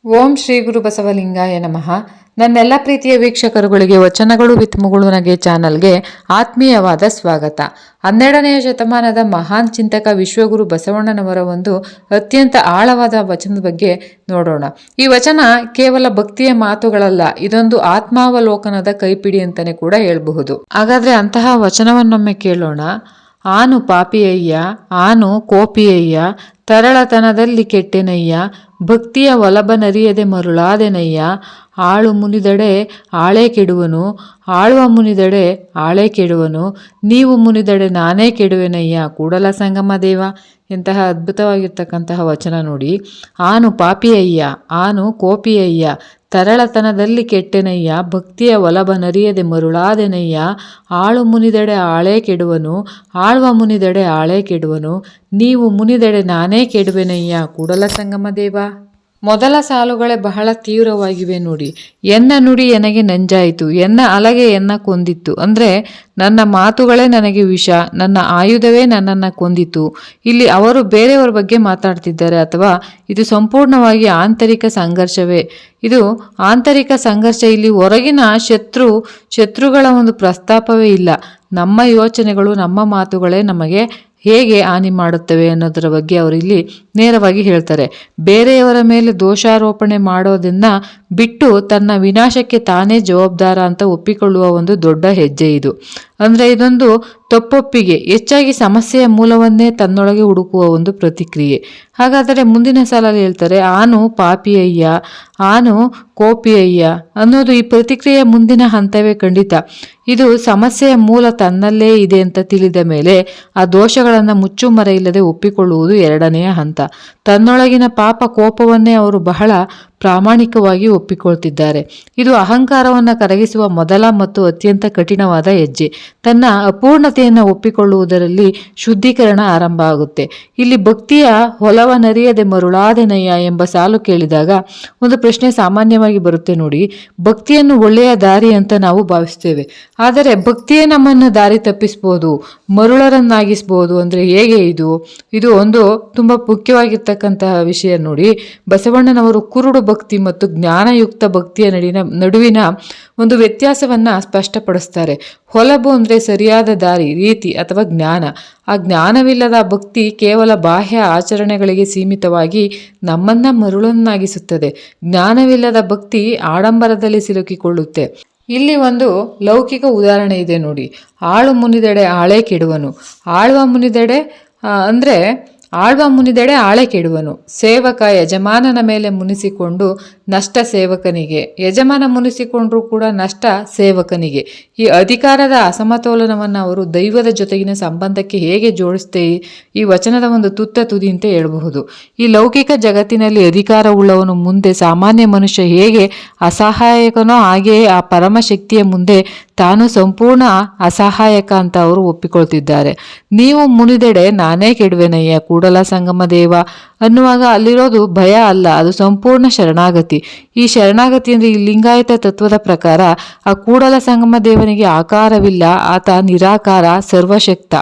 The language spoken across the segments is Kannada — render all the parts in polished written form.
ಓಂ ಶ್ರೀ ಗುರು ಬಸವಲಿಂಗಾಯ ನಮಃ. ನನ್ನೆಲ್ಲ ಪ್ರೀತಿಯ ವೀಕ್ಷಕರುಗಳಿಗೆ ವಚನಗಳು ವಿತ್ ಮುಗುಳುನಗೆ ಚಾನಲ್ಗೆ ಆತ್ಮೀಯವಾದ ಸ್ವಾಗತ. 12ನೇ ಶತಮಾನದ ಮಹಾನ್ ಚಿಂತಕ ವಿಶ್ವಗುರು ಬಸವಣ್ಣನವರ ಒಂದು ಅತ್ಯಂತ ಆಳವಾದ ವಚನದ ಬಗ್ಗೆ ನೋಡೋಣ. ಈ ವಚನ ಕೇವಲ ಭಕ್ತಿಯ ಮಾತುಗಳಲ್ಲ, ಇದೊಂದು ಆತ್ಮಾವಲೋಕನದ ಕೈಪಿಡಿ ಅಂತಾನೆ ಕೂಡ ಹೇಳಬಹುದು. ಹಾಗಾದ್ರೆ ಅಂತಹ ವಚನವನ್ನೊಮ್ಮೆ ಕೇಳೋಣ. ಆನು ಪಾಪಿಯಯ್ಯ, ಆನು ಕೋಪಿಯಯ್ಯ, ತರಳತನದಲ್ಲಿ ಕೆಟ್ಟೆನಯ್ಯ, ಭಕ್ತಿಯ ಒಲಬನರಿಯದೆ ಮರುಳಾದೆನಯ್ಯ, ಆಳು ಮುನಿದಡೆ ಆಳೆ ಕೆಡುವನು, ಆಳುವ ಮುನಿದಡೆ ಆಳೆ ಕೆಡುವನು, ನೀವು ಮುನಿದಡೆ ನಾನೇ ಕೆಡುವೆನಯ್ಯ ಕೂಡಲ ಸಂಗಮ ದೇವ. ಎಂತಹ ಅದ್ಭುತವಾಗಿರ್ತಕ್ಕಂತಹ ವಚನ ನೋಡಿ. ಆನು ಪಾಪಿಯಯ್ಯ, ಆನು ಕೋಪಿಯಯ್ಯ, ತರಳತನದಲ್ಲಿ ಕೆಟ್ಟೆನಯ್ಯ, ಭಕ್ತಿಯ ಒಲಬನರಿಯದೆ ಮರುಳಾದೆನಯ್ಯ, ಆಳು ಮುನಿದಡೆ ಆಳೆ ಕೆಡುವನು, ಆಳುವ ಮುನಿದಡೆ ಆಳೆ ಕೆಡುವನು, ನೀವು ಮುನಿದಡೆ ನಾನೇ ಕೆಡುವೆನಯ್ಯ ಕೂಡಲ ಸಂಗಮ ದೇವ. ಮೊದಲ ಸಾಲುಗಳೇ ಬಹಳ ತೀವ್ರವಾಗಿವೆ ನೋಡಿ. ಎನ್ನ ನುಡಿ ಎನಗೆ ನಂಜಾಯಿತು, ಎನ್ನ ಅಲಗೆ ಎನ್ನ ಕೊಂದಿತ್ತು. ಅಂದರೆ ನನ್ನ ಮಾತುಗಳೇ ನನಗೆ ವಿಷ, ನನ್ನ ಆಯುಧವೇ ನನ್ನನ್ನು ಕೊಂದಿತು. ಇಲ್ಲಿ ಅವರು ಬೇರೆಯವರ ಬಗ್ಗೆ ಮಾತಾಡ್ತಿದ್ದಾರೆ, ಅಥವಾ ಇದು ಸಂಪೂರ್ಣವಾಗಿ ಆಂತರಿಕ ಸಂಘರ್ಷವೇ. ಇದು ಆಂತರಿಕ ಸಂಘರ್ಷ. ಇಲ್ಲಿ ಹೊರಗಿನ ಶತ್ರುಗಳ ಒಂದು ಪ್ರಸ್ತಾಪವೇ ಇಲ್ಲ. ನಮ್ಮ ಯೋಚನೆಗಳು, ನಮ್ಮ ಮಾತುಗಳೇ ನಮಗೆ ಹೇಗೆ ಹಾನಿ ಮಾಡುತ್ತವೆ ಅನ್ನೋದರ ಬಗ್ಗೆ ಅವರು ಇಲ್ಲಿ ನೇರವಾಗಿ ಹೇಳ್ತಾರೆ. ಬೇರೆಯವರ ಮೇಲೆ ದೋಷಾರೋಪಣೆ ಮಾಡೋದನ್ನ ಬಿಟ್ಟು ತನ್ನ ವಿನಾಶಕ್ಕೆ ತಾನೇ ಜವಾಬ್ದಾರ ಅಂತ ಒಪ್ಪಿಕೊಳ್ಳುವ ಒಂದು ದೊಡ್ಡ ಹೆಜ್ಜೆ ಇದು. ಅಂದರೆ ಇದೊಂದು ತಪ್ಪೊಪ್ಪಿಗೆ, ಹೆಚ್ಚಾಗಿ ಸಮಸ್ಯೆಯ ಮೂಲವನ್ನೇ ತನ್ನೊಳಗೆ ಹುಡುಕುವ ಒಂದು ಪ್ರತಿಕ್ರಿಯೆ. ಹಾಗಾದರೆ ಮುಂದಿನ ಸಾಲಲ್ಲಿ ಹೇಳ್ತಾರೆ, ಆನು ಪಾಪಿಯಯ್ಯ, ಆನು ಕೋಪಿಯಯ್ಯ ಅನ್ನೋದು ಈ ಪ್ರತಿಕ್ರಿಯೆಯ ಮುಂದಿನ ಹಂತವೇ ಖಂಡಿತ. ಇದು ಸಮಸ್ಯೆಯ ಮೂಲ ತನ್ನಲ್ಲೇ ಇದೆ ಅಂತ ತಿಳಿದ ಮೇಲೆ ಆ ದೋಷಗಳನ್ನು ಮುಚ್ಚುಮರ ಇಲ್ಲದೆ ಒಪ್ಪಿಕೊಳ್ಳುವುದು ಎರಡನೆಯ ಹಂತ. ತನ್ನೊಳಗಿನ ಪಾಪ ಕೋಪವನ್ನೇ ಅವರು ಬಹಳ ಪ್ರಾಮಾಣಿಕವಾಗಿ ಒಪ್ಪಿಕೊಳ್ತಿದ್ದಾರೆ. ಇದು ಅಹಂಕಾರವನ್ನು ಕರಗಿಸುವ ಮೊದಲ ಮತ್ತು ಅತ್ಯಂತ ಕಠಿಣವಾದ ಹೆಜ್ಜೆ. ತನ್ನ ಅಪೂರ್ಣತೆಯನ್ನು ಒಪ್ಪಿಕೊಳ್ಳುವುದರಲ್ಲಿ ಶುದ್ಧೀಕರಣ ಆರಂಭ ಆಗುತ್ತೆ. ಇಲ್ಲಿ ಭಕ್ತಿಯ ಹೊಲವನರಿಯದೆ ಮರುಳಾದೆನಯ್ಯ ಎಂಬ ಸಾಲು ಕೇಳಿದಾಗ ಒಂದು ಪ್ರಶ್ನೆ ಸಾಮಾನ್ಯವಾಗಿ ಬರುತ್ತೆ ನೋಡಿ. ಭಕ್ತಿಯನ್ನು ಒಳ್ಳೆಯ ದಾರಿ ಅಂತ ನಾವು ಭಾವಿಸ್ತೇವೆ, ಆದರೆ ಭಕ್ತಿಯೇ ನಮ್ಮನ್ನು ದಾರಿ ತಪ್ಪಿಸ್ಬೋದು, ಮರುಳರನ್ನಾಗಿಸ್ಬೋದು. ಅಂದರೆ ಹೇಗೆ ಇದು ಒಂದು ತುಂಬ ಮುಖ್ಯವಾಗಿರ್ತಕ್ಕಂತಹ ವಿಷಯ ನೋಡಿ. ಬಸವಣ್ಣನವರು ಕುರುಡು ಭಕ್ತಿ ಮತ್ತು ಜ್ಞಾನಯುಕ್ತ ಭಕ್ತಿಯ ನಡುವಿನ ಒಂದು ವ್ಯತ್ಯಾಸವನ್ನ ಸ್ಪಷ್ಟಪಡಿಸ್ತಾರೆ. ಹೊಲಬು ಅಂದರೆ ಸರಿಯಾದ ದಾರಿ, ರೀತಿ ಅಥವಾ ಜ್ಞಾನ. ಆ ಜ್ಞಾನವಿಲ್ಲದ ಭಕ್ತಿ ಕೇವಲ ಬಾಹ್ಯ ಆಚರಣೆಗಳಿಗೆ ಸೀಮಿತವಾಗಿ ನಮ್ಮನ್ನ ಮರುಳನ್ನಾಗಿಸುತ್ತದೆ. ಜ್ಞಾನವಿಲ್ಲದ ಭಕ್ತಿ ಆಡಂಬರದಲ್ಲಿ ಸಿಲುಕಿಕೊಳ್ಳುತ್ತೆ. ಇಲ್ಲಿ ಒಂದು ಲೌಕಿಕ ಉದಾಹರಣೆ ಇದೆ ನೋಡಿ. ಆಳು ಮುನಿದೆಡೆ ಆಳೆ ಕೆಡುವನು, ಆಳುವ ಮುನಿದೆಡೆ ಅಂದರೆ ಆಳ್ವ ಮುನಿದೆಡೆ ಆಳೆ ಕೆಡುವನು. ಸೇವಕ ಯಜಮಾನನ ಮೇಲೆ ಮುನಿಸಿಕೊಂಡು ನಷ್ಟ ಸೇವಕನಿಗೆ, ಯಜಮಾನ ಮುನಿಸಿಕೊಂಡ್ರೂ ಕೂಡ ನಷ್ಟ ಸೇವಕನಿಗೆ. ಈ ಅಧಿಕಾರದ ಅಸಮತೋಲನವನ್ನು ಅವರು ದೈವದ ಜೊತೆಗಿನ ಸಂಬಂಧಕ್ಕೆ ಹೇಗೆ ಜೋಡಿಸ್ತೇ ಈ ವಚನದ ಒಂದು ತುತ್ತ ತುದಿ ಅಂತ ಹೇಳಬಹುದು. ಈ ಲೌಕಿಕ ಜಗತ್ತಿನಲ್ಲಿ ಅಧಿಕಾರವುಳ್ಳವನು ಮುಂದೆ ಸಾಮಾನ್ಯ ಮನುಷ್ಯ ಹೇಗೆ ಅಸಹಾಯಕನೋ ಹಾಗೆಯೇ ಆ ಪರಮಶಕ್ತಿಯ ಮುಂದೆ ತಾನು ಸಂಪೂರ್ಣ ಅಸಹಾಯಕ ಅಂತ ಅವರು ಒಪ್ಪಿಕೊಳ್ತಿದ್ದಾರೆ. ನೀವು ಮುನಿದೆಡೆ ನಾನೇ ಕೆಡುವೆನಯ್ಯ ಕೂಡಲ ಸಂಗಮ ದೇವ ಅನ್ನುವಾಗ ಅಲ್ಲಿರೋದು ಭಯ ಅಲ್ಲ, ಅದು ಸಂಪೂರ್ಣ ಶರಣಾಗತಿ. ಈ ಶರಣಾಗತಿ ಅಂದರೆ ಈ ಲಿಂಗಾಯತ ತತ್ವದ ಪ್ರಕಾರ ಆ ಕೂಡಲ ಸಂಗಮ ದೇವನಿಗೆ ಆಕಾರವಿಲ್ಲ, ಆತ ನಿರಾಕಾರ, ಸರ್ವಶಕ್ತ.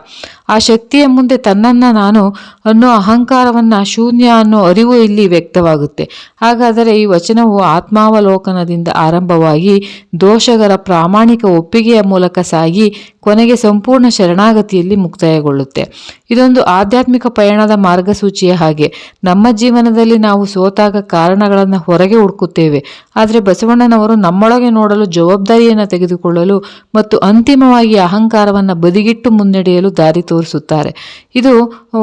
ಆ ಶಕ್ತಿಯ ಮುಂದೆ ತನ್ನನ್ನು ನಾನು ಅನ್ನೋ ಅಹಂಕಾರವನ್ನು, ಶೂನ್ಯ ಅನ್ನೋ ಅರಿವು ಇಲ್ಲಿ ವ್ಯಕ್ತವಾಗುತ್ತೆ. ಹಾಗಾದರೆ ಈ ವಚನವು ಆತ್ಮಾವಲೋಕನದಿಂದ ಆರಂಭವಾಗಿ ದೋಷಗರ ಪ್ರಾಮಾಣಿಕ ಒಪ್ಪಿಗೆಯ ಮೂಲಕ ಸಾಗಿ ಕೊನೆಗೆ ಸಂಪೂರ್ಣ ಶರಣಾಗತಿಯಲ್ಲಿ ಮುಕ್ತಾಯಗೊಳ್ಳುತ್ತೆ. ಇದೊಂದು ಆಧ್ಯಾತ್ಮಿಕ ಪಯಣದ ಮಾರ್ಗಸೂಚಿಯ ಹಾಗೆ. ನಮ್ಮ ಜೀವನದಲ್ಲಿ ನಾವು ಸೋತಾಗ ಕಾರಣಗಳನ್ನು ಹೊರಗೆ ಹುಡುಕುತ್ತೇವೆ, ಆದರೆ ಬಸವಣ್ಣನವರು ನಮ್ಮೊಳಗೆ ನೋಡಲು, ಜವಾಬ್ದಾರಿಯನ್ನು ತೆಗೆದುಕೊಳ್ಳಲು ಮತ್ತು ಅಂತಿಮವಾಗಿ ಅಹಂಕಾರವನ್ನು ಬದಿಗಿಟ್ಟು ಮುನ್ನಡೆಯಲು ದಾರಿ ತೋರಿಸುತ್ತಾರೆ. ಇದು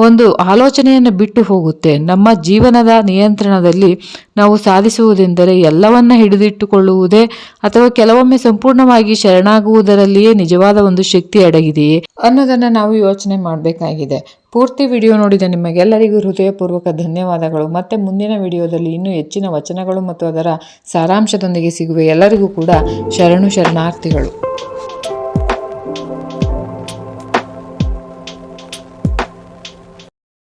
ಒಂದು ಆಲೋಚನೆಯನ್ನು ಬಿಟ್ಟು ಹೋಗುತ್ತೆ. ನಮ್ಮ ಜೀವನದ ನಿಯಂತ್ರಣದಲ್ಲಿ ನಾವು ಸಾಧಿಸುವುದೆಂದರೆ ಎಲ್ಲವನ್ನ ಹಿಡಿದಿಟ್ಟುಕೊಳ್ಳುವುದೇ, ಅಥವಾ ಕೆಲವೊಮ್ಮೆ ಸಂಪೂರ್ಣವಾಗಿ ಶರಣಾಗುವುದರಲ್ಲಿಯೇ ನಿಜವಾದ ಒಂದು ಶಕ್ತಿ ಅಡಗಿದೆಯೇ ಅನ್ನೋದನ್ನು ನಾವು ಯೋಚನೆ ಮಾಡಬೇಕಾಗಿದೆ. ಪೂರ್ತಿ ವಿಡಿಯೋ ನೋಡಿದ ನಿಮಗೆಲ್ಲರಿಗೂ ಹೃದಯಪೂರ್ವಕ ಧನ್ಯವಾದಗಳು. ಮತ್ತೆ ಮುಂದಿನ ವಿಡಿಯೋದಲ್ಲಿ ಇನ್ನೂ ಹೆಚ್ಚಿನ ವಚನಗಳು ಮತ್ತು ಅದರ ಸಾರಾಂಶದೊಂದಿಗೆ ಸಿಗುವೆ. ಎಲ್ಲರಿಗೂ ಕೂಡ ಶರಣಾರ್ಥಿಗಳು.